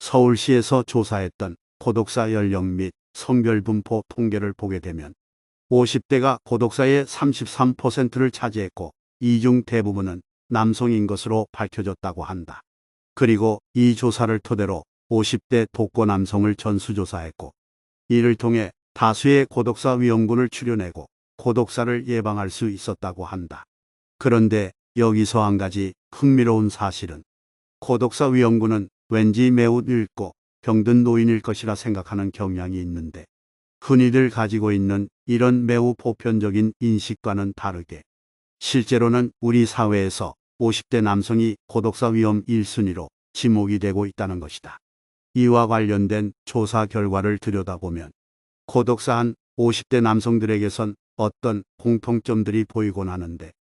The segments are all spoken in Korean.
서울시에서 조사했던 고독사 연령 및 성별 분포 통계를 보게 되면 50대가 고독사의 33%를 차지했고 이 중 대부분은 남성인 것으로 밝혀졌다고 한다. 그리고 이 조사를 토대로 50대 독거 남성을 전수조사했고 이를 통해 다수의 고독사 위험군을 추려내고 고독사를 예방할 수 있었다고 한다. 그런데 여기서 한 가지 흥미로운 사실은 고독사 위험군은 왠지 매우 늙고 병든 노인일 것이라 생각하는 경향이 있는데 흔히들 가지고 있는 이런 매우 보편적인 인식과는 다르게 실제로는 우리 사회에서 50대 남성이 고독사 위험 1순위로 지목이 되고 있다는 것이다. 이와 관련된 조사 결과를 들여다보면 고독사한 50대 남성들에게선 어떤 공통점들이 보이곤 하는데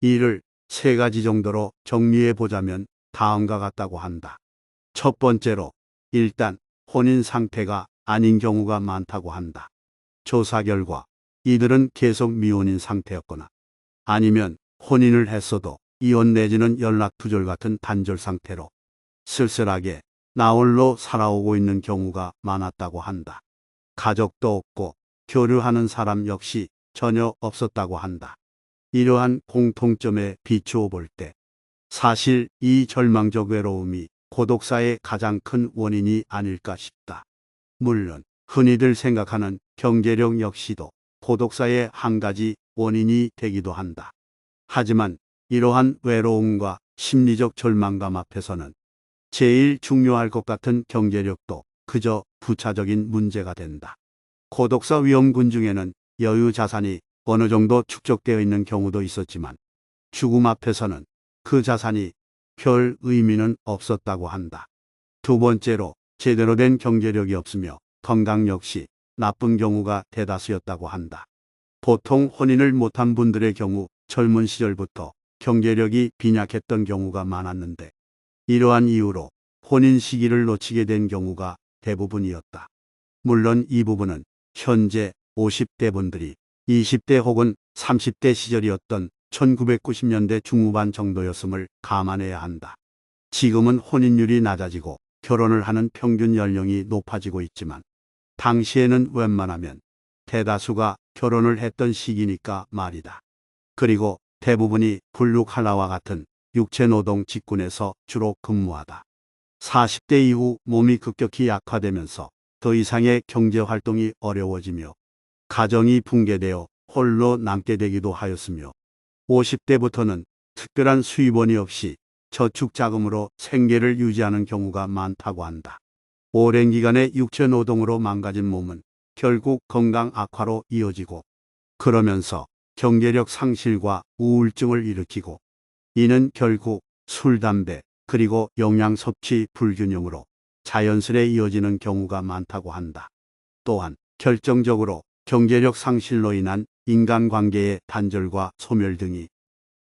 이를 세 가지 정도로 정리해 보자면 다음과 같다고 한다. 첫 번째로 일단 혼인 상태가 아닌 경우가 많다고 한다. 조사 결과 이들은 계속 미혼인 상태였거나 아니면 혼인을 했어도 이혼 내지는 연락 두절 같은 단절 상태로 쓸쓸하게 나홀로 살아오고 있는 경우가 많았다고 한다. 가족도 없고 교류하는 사람 역시 전혀 없었다고 한다. 이러한 공통점에 비추어 볼 때 사실 이 절망적 외로움이 고독사의 가장 큰 원인이 아닐까 싶다. 물론 흔히들 생각하는 경제력 역시도 고독사의 한 가지 원인이 되기도 한다. 하지만 이러한 외로움과 심리적 절망감 앞에서는 제일 중요할 것 같은 경제력도 그저 부차적인 문제가 된다. 고독사 위험군 중에는 여유 자산이 어느 정도 축적되어 있는 경우도 있었지만 죽음 앞에서는 그 자산이 별 의미는 없었다고 한다. 두 번째로 제대로 된 경제력이 없으며 건강 역시 나쁜 경우가 대다수였다고 한다. 보통 혼인을 못한 분들의 경우 젊은 시절부터 경제력이 빈약했던 경우가 많았는데 이러한 이유로 혼인 시기를 놓치게 된 경우가 대부분이었다. 물론 이 부분은 현재 50대 분들이 20대 혹은 30대 시절이었던 1990년대 중후반 정도였음을 감안해야 한다. 지금은 혼인율이 낮아지고 결혼을 하는 평균 연령이 높아지고 있지만 당시에는 웬만하면 대다수가 결혼을 했던 시기니까 말이다. 그리고 대부분이 블루칼라와 같은 육체노동 직군에서 주로 근무하다. 40대 이후 몸이 급격히 약화되면서 더 이상의 경제활동이 어려워지며 가정이 붕괴되어 홀로 남게 되기도 하였으며 50대부터는 특별한 수입원이 없이 저축자금으로 생계를 유지하는 경우가 많다고 한다. 오랜 기간의 육체노동으로 망가진 몸은 결국 건강 악화로 이어지고 그러면서 경제력 상실과 우울증을 일으키고 이는 결국 술, 담배 그리고 영양 섭취 불균형으로 자연스레 이어지는 경우가 많다고 한다. 또한 결정적으로 경제력 상실로 인한 인간관계의 단절과 소멸 등이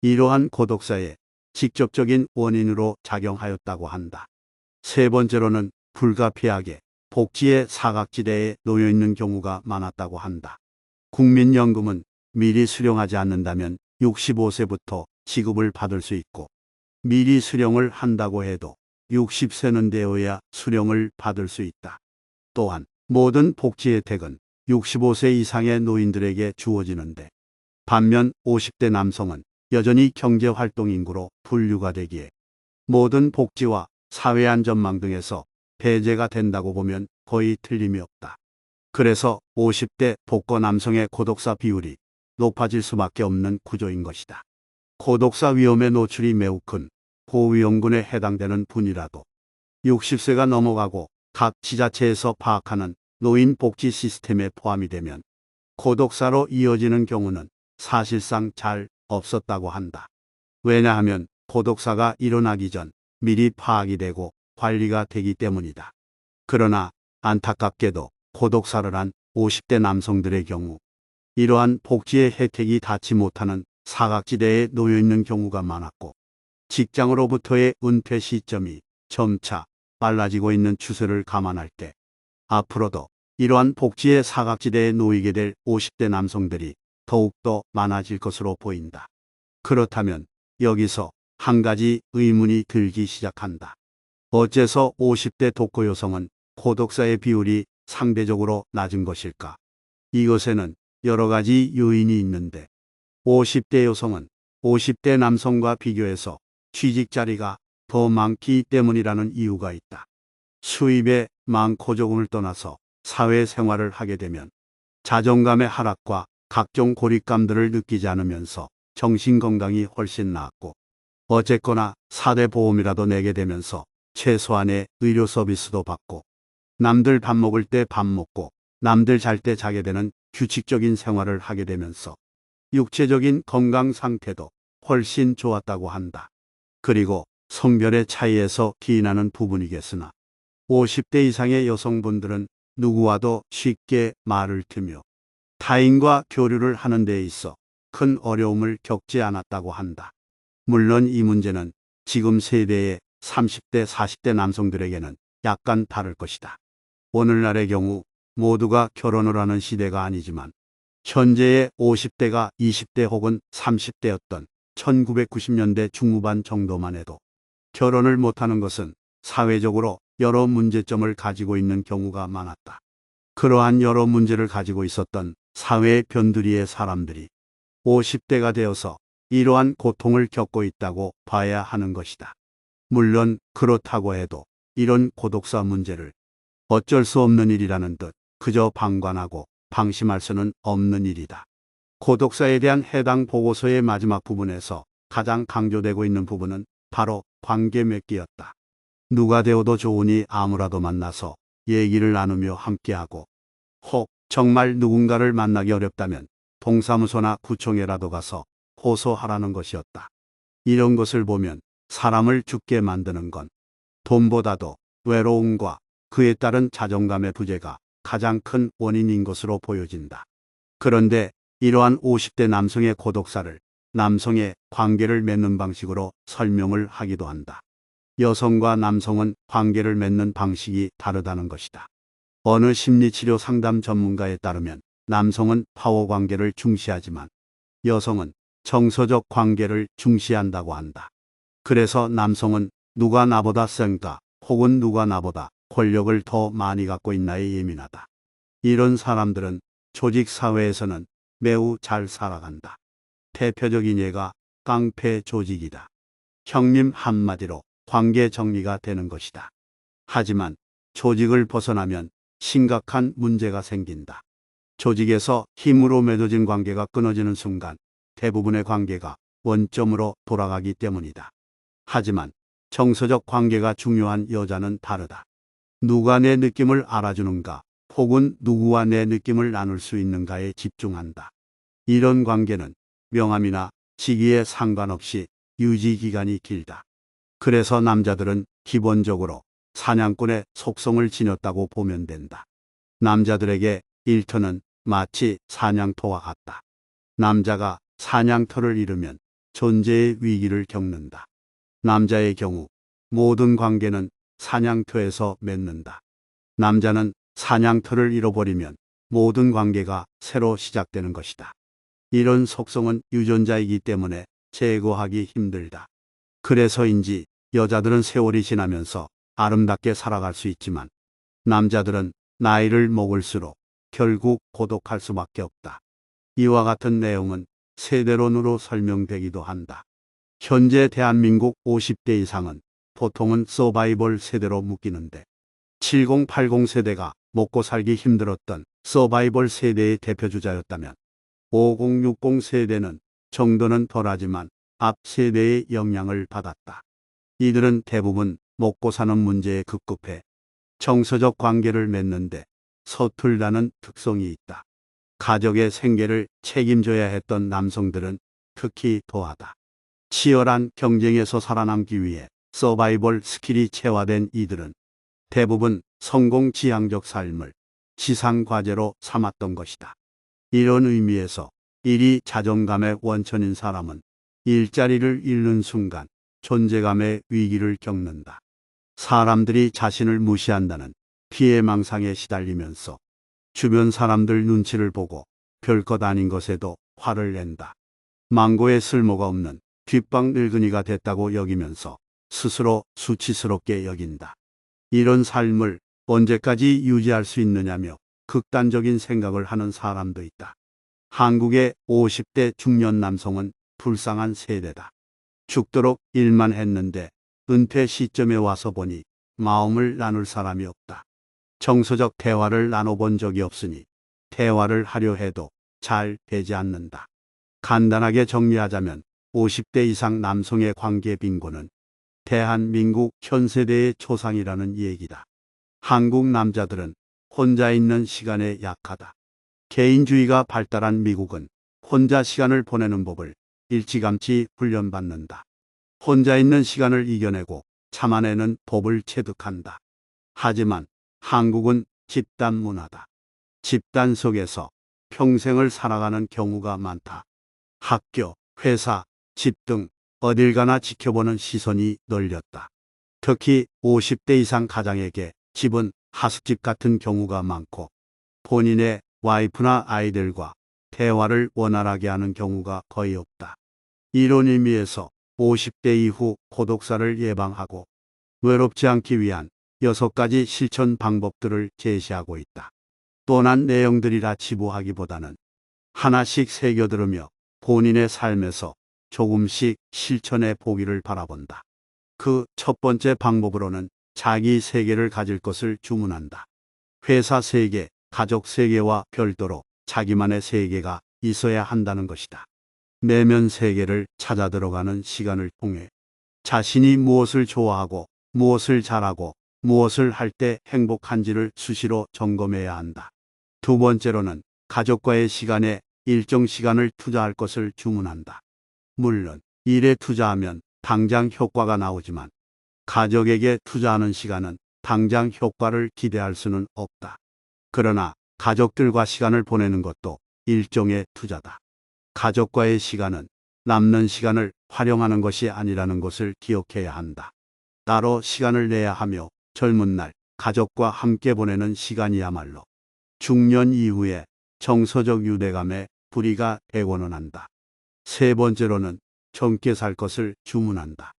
이러한 고독사의 직접적인 원인으로 작용하였다고 한다. 세 번째로는 불가피하게 복지의 사각지대에 놓여 있는 경우가 많았다고 한다. 국민연금은 미리 수령하지 않는다면 65세부터 지급을 받을 수 있고 미리 수령을 한다고 해도 60세는 되어야 수령을 받을 수 있다. 또한 모든 복지 혜택은 65세 이상의 노인들에게 주어지는데 반면 50대 남성은 여전히 경제활동 인구로 분류가 되기에 모든 복지와 사회안전망 등에서 배제가 된다고 보면 거의 틀림이 없다. 그래서 50대 독거 남성의 고독사 비율이 높아질 수밖에 없는 구조인 것이다. 고독사 위험에 노출이 매우 큰 고위험군에 해당되는 분이라도 60세가 넘어가고 각 지자체에서 파악하는 노인 복지 시스템에 포함이 되면 고독사로 이어지는 경우는 사실상 잘 없었다고 한다. 왜냐하면 고독사가 일어나기 전 미리 파악이 되고 관리가 되기 때문이다. 그러나 안타깝게도 고독사를 한 50대 남성들의 경우 이러한 복지의 혜택이 닿지 못하는 사각지대에 놓여 있는 경우가 많았고 직장으로부터의 은퇴 시점이 점차 빨라지고 있는 추세를 감안할 때 앞으로도 이러한 복지의 사각지대에 놓이게 될 50대 남성들이 더욱더 많아질 것으로 보인다. 그렇다면 여기서 한 가지 의문이 들기 시작한다. 어째서 50대 독거 여성은 고독사의 비율이 상대적으로 낮은 것일까? 이것에는 여러 가지 요인이 있는데 50대 여성은 50대 남성과 비교해서 취직 자리가 더 많기 때문이라는 이유가 있다. 수입의 많고 적음을 떠나서 사회생활을 하게 되면 자존감의 하락과 각종 고립감들을 느끼지 않으면서 정신건강이 훨씬 나았고 어쨌거나 4대 보험이라도 내게 되면서 최소한의 의료 서비스도 받고 남들 밥 먹을 때 밥 먹고 남들 잘 때 자게 되는 규칙적인 생활을 하게 되면서 육체적인 건강 상태도 훨씬 좋았다고 한다. 그리고 성별의 차이에서 기인하는 부분이겠으나 50대 이상의 여성분들은 누구와도 쉽게 말을 트며 타인과 교류를 하는 데 있어 큰 어려움을 겪지 않았다고 한다. 물론 이 문제는 지금 세대의 30대, 40대 남성들에게는 약간 다를 것이다. 오늘날의 경우 모두가 결혼을 하는 시대가 아니지만 현재의 50대가 20대 혹은 30대였던 1990년대 중후반 정도만 해도 결혼을 못하는 것은 사회적으로 여러 문제점을 가지고 있는 경우가 많았다. 그러한 여러 문제를 가지고 있었던 사회의 변두리의 사람들이 50대가 되어서 이러한 고통을 겪고 있다고 봐야 하는 것이다. 물론 그렇다고 해도 이런 고독사 문제를 어쩔 수 없는 일이라는 듯 그저 방관하고 방심할 수는 없는 일이다. 고독사에 대한 해당 보고서의 마지막 부분에서 가장 강조되고 있는 부분은 바로 관계 맺기였다. 누가 되어도 좋으니 아무라도 만나서 얘기를 나누며 함께하고 혹 정말 누군가를 만나기 어렵다면 동사무소나 구청에라도 가서 호소하라는 것이었다. 이런 것을 보면 사람을 죽게 만드는 건 돈보다도 외로움과 그에 따른 자존감의 부재가 가장 큰 원인인 것으로 보여진다. 그런데 이러한 50대 남성의 고독사를 남성의 관계를 맺는 방식으로 설명을 하기도 한다. 여성과 남성은 관계를 맺는 방식이 다르다는 것이다. 어느 심리치료 상담 전문가에 따르면 남성은 파워 관계를 중시하지만 여성은 정서적 관계를 중시한다고 한다. 그래서 남성은 누가 나보다 센가 혹은 누가 나보다 권력을 더 많이 갖고 있나에 예민하다. 이런 사람들은 조직 사회에서는 매우 잘 살아간다. 대표적인 예가 깡패 조직이다. 형님 한마디로 관계 정리가 되는 것이다. 하지만 조직을 벗어나면 심각한 문제가 생긴다. 조직에서 힘으로 맺어진 관계가 끊어지는 순간 대부분의 관계가 원점으로 돌아가기 때문이다. 하지만 정서적 관계가 중요한 여자는 다르다. 누가 내 느낌을 알아주는가 혹은 누구와 내 느낌을 나눌 수 있는가에 집중한다. 이런 관계는 명함이나 직위에 상관없이 유지 기간이 길다. 그래서 남자들은 기본적으로 사냥꾼의 속성을 지녔다고 보면 된다. 남자들에게 일터는 마치 사냥터와 같다. 남자가 사냥터를 잃으면 존재의 위기를 겪는다. 남자의 경우 모든 관계는 사냥터에서 맺는다. 남자는 사냥터를 잃어버리면 모든 관계가 새로 시작되는 것이다. 이런 속성은 유전자이기 때문에 제거하기 힘들다. 그래서인지 여자들은 세월이 지나면서 아름답게 살아갈 수 있지만 남자들은 나이를 먹을수록 결국 고독할 수밖에 없다. 이와 같은 내용은 세대론으로 설명되기도 한다. 현재 대한민국 50대 이상은 보통은 서바이벌 세대로 묶이는데 70, 80 세대가 먹고 살기 힘들었던 서바이벌 세대의 대표주자였다면 50, 60 세대는 정도는 덜하지만 앞 세대의 영향을 받았다. 이들은 대부분 먹고 사는 문제에 급급해 정서적 관계를 맺는데 서툴다는 특성이 있다. 가족의 생계를 책임져야 했던 남성들은 특히 더하다. 치열한 경쟁에서 살아남기 위해 서바이벌 스킬이 체화된 이들은 대부분 성공지향적 삶을 지상과제로 삼았던 것이다. 이런 의미에서 일이 자존감의 원천인 사람은 일자리를 잃는 순간 존재감의 위기를 겪는다. 사람들이 자신을 무시한다는 피해망상에 시달리면서 주변 사람들 눈치를 보고 별것 아닌 것에도 화를 낸다. 망고에 쓸모가 없는 뒷방 늙은이가 됐다고 여기면서 스스로 수치스럽게 여긴다. 이런 삶을 언제까지 유지할 수 있느냐며 극단적인 생각을 하는 사람도 있다. 한국의 50대 중년 남성은 불쌍한 세대다. 죽도록 일만 했는데 은퇴 시점에 와서 보니 마음을 나눌 사람이 없다. 정서적 대화를 나눠본 적이 없으니 대화를 하려 해도 잘 되지 않는다. 간단하게 정리하자면 50대 이상 남성의 관계 빈곤은 대한민국 현 세대의 초상이라는 얘기다. 한국 남자들은 혼자 있는 시간에 약하다. 개인주의가 발달한 미국은 혼자 시간을 보내는 법을 일찌감치 훈련받는다. 혼자 있는 시간을 이겨내고 참아내는 법을 체득한다. 하지만 한국은 집단 문화다. 집단 속에서 평생을 살아가는 경우가 많다. 학교, 회사, 집 등 어딜 가나 지켜보는 시선이 널렸다. 특히 50대 이상 가장에게 집은 하숙집 같은 경우가 많고 본인의 와이프나 아이들과 대화를 원활하게 하는 경우가 거의 없다. 이런 의미에서 50대 이후 고독사를 예방하고 외롭지 않기 위한 6가지 실천 방법들을 제시하고 있다. 뻔한 내용들이라 지부하기보다는 하나씩 새겨들으며 본인의 삶에서 조금씩 실천해 보기를 바라본다. 그 첫 번째 방법으로는 자기 세계를 가질 것을 주문한다. 회사 세계, 가족 세계와 별도로 자기만의 세계가 있어야 한다는 것이다. 내면 세계를 찾아 들어가는 시간을 통해 자신이 무엇을 좋아하고 무엇을 잘하고 무엇을 할 때 행복한지를 수시로 점검해야 한다. 두 번째로는 가족과의 시간에 일정 시간을 투자할 것을 주문한다. 물론 일에 투자하면 당장 효과가 나오지만 가족에게 투자하는 시간은 당장 효과를 기대할 수는 없다. 그러나 가족들과 시간을 보내는 것도 일종의 투자다. 가족과의 시간은 남는 시간을 활용하는 것이 아니라는 것을 기억해야 한다. 따로 시간을 내야 하며 젊은 날 가족과 함께 보내는 시간이야말로 중년 이후에 정서적 유대감에 불이가 되고는 한다. 세 번째로는 젊게 살 것을 주문한다.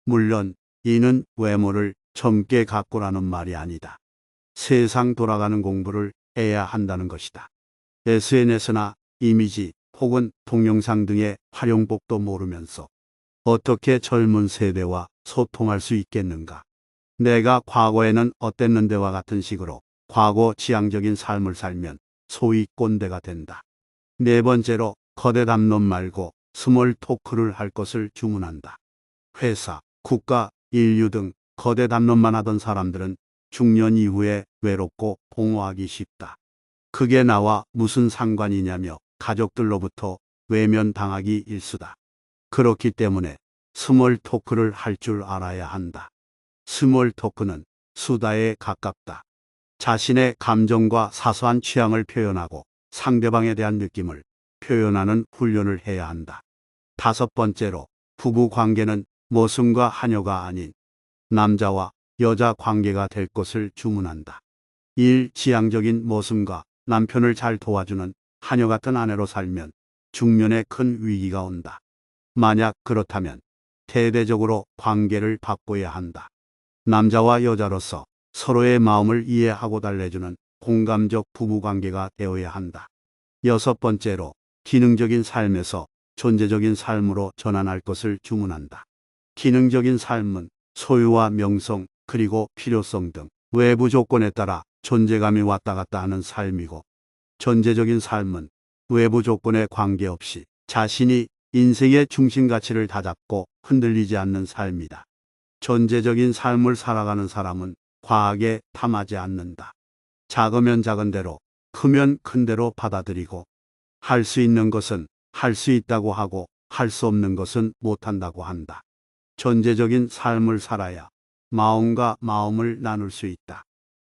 물론 이는 외모를 젊게 갖고라는 말이 아니다. 세상 돌아가는 공부를 해야 한다는 것이다. SNS나 이미지 혹은 동영상 등의 활용법도 모르면서 어떻게 젊은 세대와 소통할 수 있겠는가? 내가 과거에는 어땠는데와 같은 식으로 과거 지향적인 삶을 살면 소위 꼰대가 된다. 네 번째로 거대 담론 말고 스몰 토크를 할 것을 주문한다. 회사, 국가, 인류 등 거대 담론만 하던 사람들은 중년 이후에 외롭고 공허하기 쉽다. 그게 나와 무슨 상관이냐며 가족들로부터 외면당하기 일쑤다. 그렇기 때문에 스몰 토크를 할 줄 알아야 한다. 스몰 토크는 수다에 가깝다. 자신의 감정과 사소한 취향을 표현하고 상대방에 대한 느낌을 표현하는 훈련을 해야 한다. 다섯 번째로 부부 관계는 모순과 하녀가 아닌 남자와 여자 관계가 될 것을 주문한다. 일지향적인 모순과 남편을 잘 도와주는 하녀 같은 아내로 살면 중년에 큰 위기가 온다. 만약 그렇다면 대대적으로 관계를 바꿔야 한다. 남자와 여자로서 서로의 마음을 이해하고 달래주는 공감적 부부관계가 되어야 한다. 여섯 번째로 기능적인 삶에서 존재적인 삶으로 전환할 것을 주문한다. 기능적인 삶은 소유와 명성 그리고 필요성 등 외부 조건에 따라 존재감이 왔다 갔다 하는 삶이고, 존재적인 삶은 외부 조건에 관계없이 자신이 인생의 중심 가치를 다잡고 흔들리지 않는 삶이다. 존재적인 삶을 살아가는 사람은 과하게 탐하지 않는다. 작으면 작은 대로, 크면 큰 대로 받아들이고, 할 수 있는 것은 할 수 있다고 하고 할 수 없는 것은 못한다고 한다. 존재적인 삶을 살아야 마음과 마음을 나눌 수 있다.